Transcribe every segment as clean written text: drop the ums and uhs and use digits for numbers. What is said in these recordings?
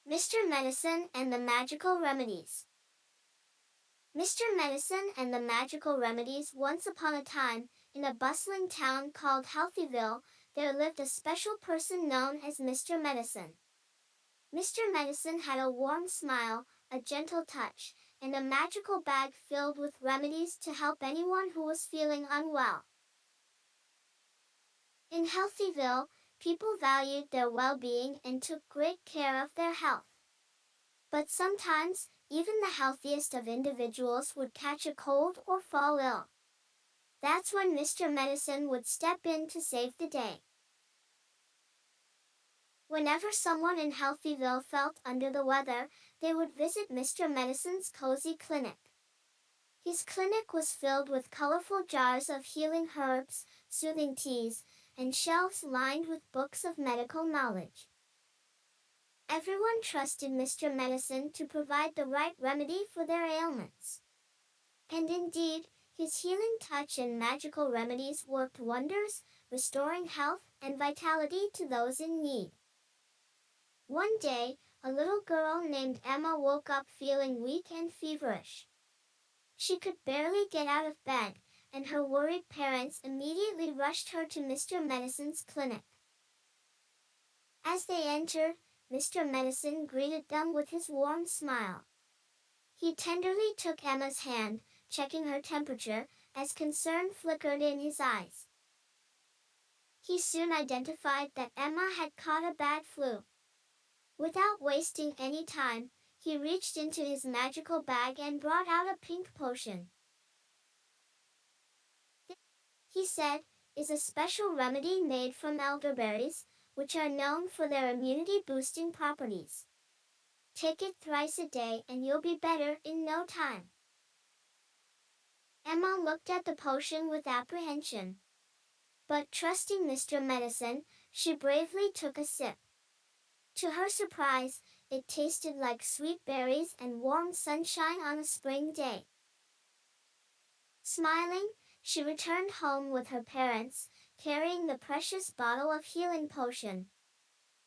Mr. Medicine and the Magical Remedies. Mr. Medicine and the Magical Remedies. Once upon a time, in a bustling town called Healthyville, there lived a special person known as Mr. Medicine. Mr. Medicine had a warm smile, a gentle touch, and a magical bag filled with remedies to help anyone who was feeling unwell. In Healthyville, people valued their well-being and took great care of their health. But sometimes, even the healthiest of individuals would catch a cold or fall ill. That's when Mr. Medicine would step in to save the day. Whenever someone in Healthyville felt under the weather, they would visit Mr. Medicine's cozy clinic. His clinic was filled with colorful jars of healing herbs, soothing teas, and shelves lined with books of medical knowledge. Everyone trusted Mr. Medicine to provide the right remedy for their ailments. And indeed, his healing touch and magical remedies worked wonders, restoring health and vitality to those in need. One day, a little girl named Emma woke up feeling weak and feverish. She could barely get out of bed, and her worried parents immediately rushed her to Mr. Medicine's clinic. As they entered, Mr. Medicine greeted them with his warm smile. He tenderly took Emma's hand, checking her temperature, as concern flickered in his eyes. He soon identified that Emma had caught a bad flu. Without wasting any time, he reached into his magical bag and brought out a pink potion. This, he said, is a special remedy made from elderberries, which are known for their immunity-boosting properties. Take it thrice a day and you'll be better in no time. Emma looked at the potion with apprehension. But trusting Mr. Medicine, she bravely took a sip. To her surprise, it tasted like sweet berries and warm sunshine on a spring day. Smiling, she returned home with her parents, carrying the precious bottle of healing potion.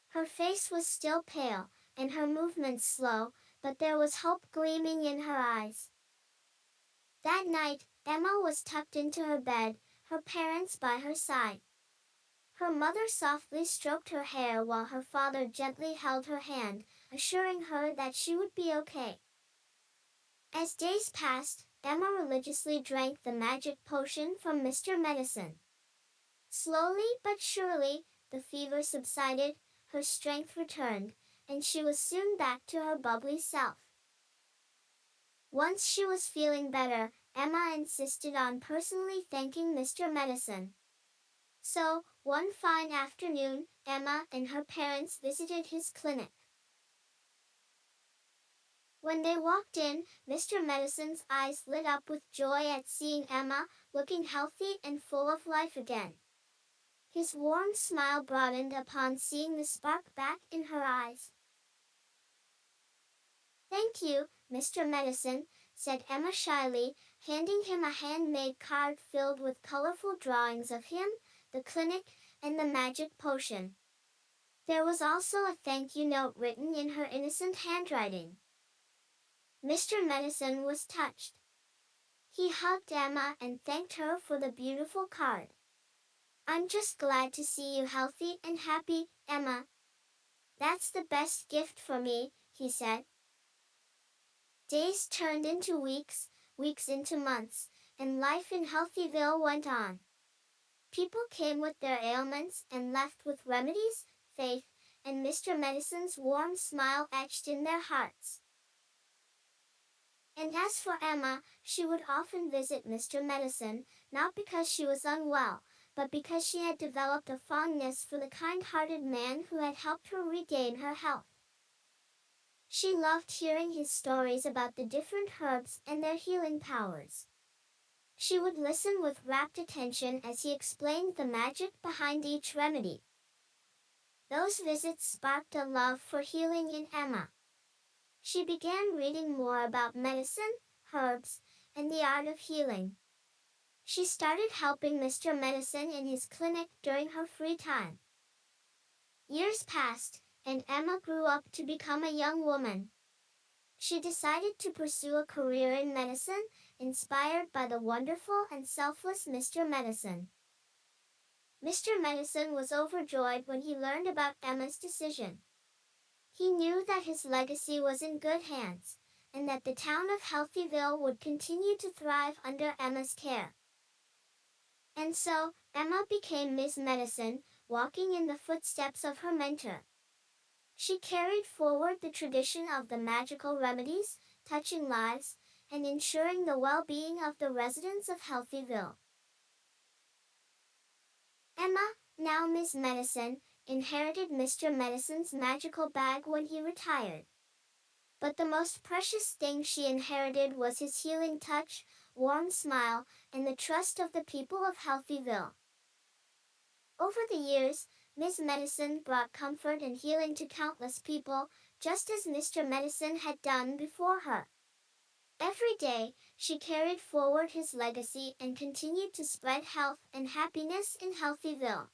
Her face was still pale, and her movements slow, but there was hope gleaming in her eyes. That night, Emma was tucked into her bed, her parents by her side. Her mother softly stroked her hair while her father gently held her hand, assuring her that she would be okay. As days passed, Emma religiously drank the magic potion from Mr. Medicine. Slowly but surely, the fever subsided, her strength returned, and she was soon back to her bubbly self. Once she was feeling better, Emma insisted on personally thanking Mr. Medicine. So, one fine afternoon, Emma and her parents visited his clinic. When they walked in, Mr. Medicine's eyes lit up with joy at seeing Emma, looking healthy and full of life again. His warm smile broadened upon seeing the spark back in her eyes. "Thank you, Mr. Medicine," said Emma shyly, handing him a handmade card filled with colorful drawings of him, the clinic, and the magic potion. There was also a thank you note written in her innocent handwriting. Mr. Medicine was touched. He hugged Emma and thanked her for the beautiful card. "I'm just glad to see you healthy and happy, Emma. That's the best gift for me," he said. Days turned into weeks, weeks into months, and life in Healthyville went on. People came with their ailments and left with remedies, faith, and Mr. Medicine's warm smile etched in their hearts. And as for Emma, she would often visit Mr. Medicine, not because she was unwell, but because she had developed a fondness for the kind-hearted man who had helped her regain her health. She loved hearing his stories about the different herbs and their healing powers. She would listen with rapt attention as he explained the magic behind each remedy. Those visits sparked a love for healing in Emma. She began reading more about medicine, herbs, and the art of healing. She started helping Mr. Medicine in his clinic during her free time. Years passed, and Emma grew up to become a young woman. She decided to pursue a career in medicine, inspired by the wonderful and selfless Mr. Medicine. Mr. Medicine was overjoyed when he learned about Emma's decision. He knew that his legacy was in good hands, and that the town of Healthyville would continue to thrive under Emma's care. And so, Emma became Ms. Medicine, walking in the footsteps of her mentor. She carried forward the tradition of the magical remedies, touching lives, and ensuring the well-being of the residents of Healthyville. Emma, now Ms. Medicine, inherited Mr. Medicine's magical bag when he retired. But the most precious thing she inherited was his healing touch, warm smile, and the trust of the people of Healthyville. Over the years, Ms. Medicine brought comfort and healing to countless people, just as Mr. Medicine had done before her. Every day, she carried forward his legacy and continued to spread health and happiness in Healthyville.